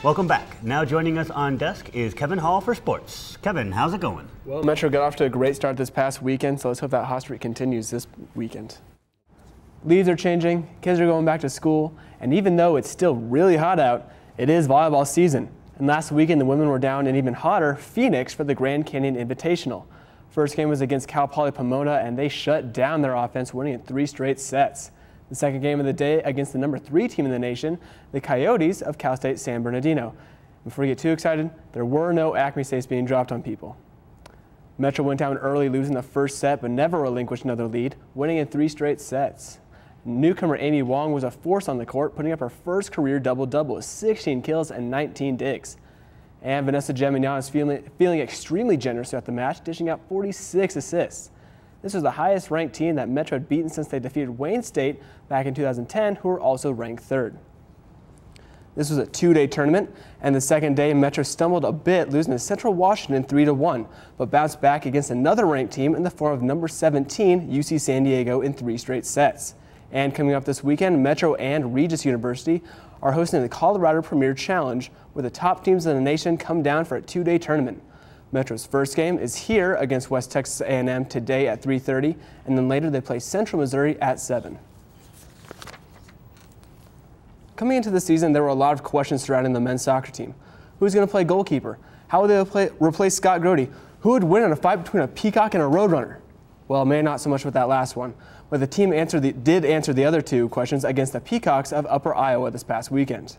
Welcome back. Now joining us on desk is Kevin Hall for sports. Kevin, how's it going? Well, Metro got off to a great start this past weekend, so let's hope that hot streak continues this weekend. Leaves are changing, kids are going back to school, and even though it's still really hot out, it is volleyball season. And last weekend, the women were down in even hotter Phoenix for the Grand Canyon Invitational. First game was against Cal Poly Pomona, and they shut down their offense, winning in 3 straight sets. The second game of the day against the number 3 team in the nation, the Coyotes of Cal State San Bernardino. Before we get too excited, there were no Acme States being dropped on people. Metro went down early, losing the first set, but never relinquished another lead, winning in 3 straight sets. Newcomer Amy Wong was a force on the court, putting up her first career double-double with 16 kills and 19 digs. And Vanessa Gemignon is feeling extremely generous throughout the match, dishing out 46 assists. This was the highest ranked team that Metro had beaten since they defeated Wayne State back in 2010, who were also ranked 3rd. This was a 2-day tournament, and the second day Metro stumbled a bit, losing to Central Washington 3-1, but bounced back against another ranked team in the form of number 17 UC San Diego in 3 straight sets. And coming up this weekend, Metro and Regis University are hosting the Colorado Premier Challenge, where the top teams in the nation come down for a 2-day tournament. Metro's first game is here against West Texas A&M today at 3:30, and then later they play Central Missouri at 7. Coming into the season, there were a lot of questions surrounding the men's soccer team. Who's going to play goalkeeper? How would they replace Scott Grody? Who would win in a fight between a Peacock and a Roadrunner? Well, maybe not so much with that last one, but the team did answer the other 2 questions against the Peacocks of Upper Iowa this past weekend.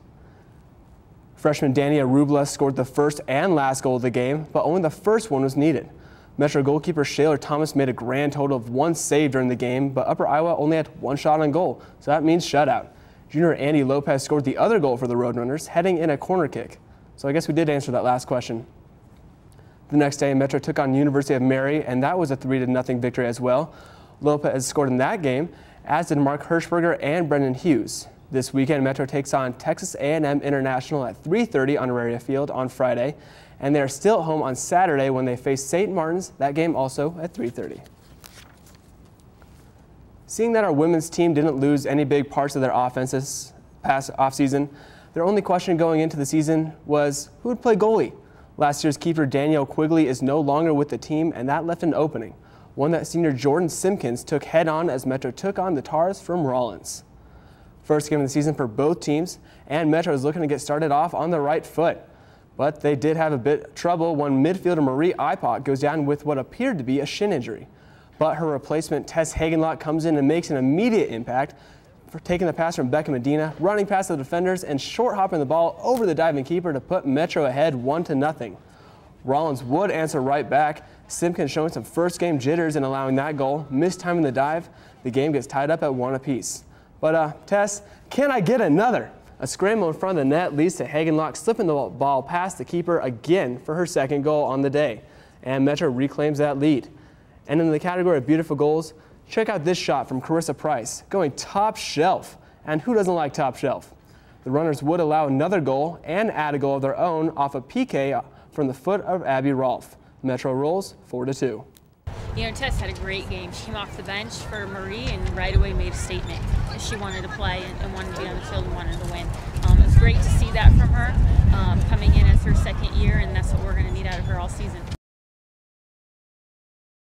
Freshman Dania Rubla scored the first and last goal of the game, but only the first one was needed. Metro goalkeeper Shaylor Thomas made a grand total of 1 save during the game, but Upper Iowa only had 1 shot on goal, so that means shutout. Junior Andy Lopez scored the other goal for the Roadrunners, heading in a corner kick. So I guess we did answer that last question. The next day, Metro took on University of Mary, and that was a 3-0 victory as well. Lopez scored in that game, as did Mark Hirschberger and Brendan Hughes. This weekend, Metro takes on Texas A&M International at 3:30 on Auraria Field on Friday, and they are still at home on Saturday when they face St. Martin's, that game also at 3:30. Seeing that our women's team didn't lose any big parts of their offense this past offseason, their only question going into the season was who would play goalie? Last year's keeper Danielle Quigley is no longer with the team, and that left an opening, one that senior Jordan Simpkins took head-on as Metro took on the Tars from Rollins. First game of the season for both teams, and Metro is looking to get started off on the right foot. But they did have a bit of trouble when midfielder Marie Ipot goes down with what appeared to be a shin injury. But her replacement, Tess Hagenlock, comes in and makes an immediate impact for taking the pass from Becca Medina, running past the defenders, and short-hopping the ball over the diving keeper to put Metro ahead 1-0. Rollins would answer right back. Simpkins showing some first-game jitters in allowing that goal, mistiming the dive. The game gets tied up at 1 apiece. But Tess, can I get another? A scramble in front of the net leads to Hagenlock slipping the ball past the keeper again for her second goal on the day. And Metro reclaims that lead. And in the category of beautiful goals, check out this shot from Carissa Price, going top shelf. And who doesn't like top shelf? The runners would allow another goal and add a goal of their own off a PK from the foot of Abby Rolfe. Metro rolls 4-2. You know, Tess had a great game. She came off the bench for Marie and right away made a statement. She wanted to play and wanted to be on the field and wanted to win. It was great to see that from her coming in as her second year, and that's what we're going to need out of her all season.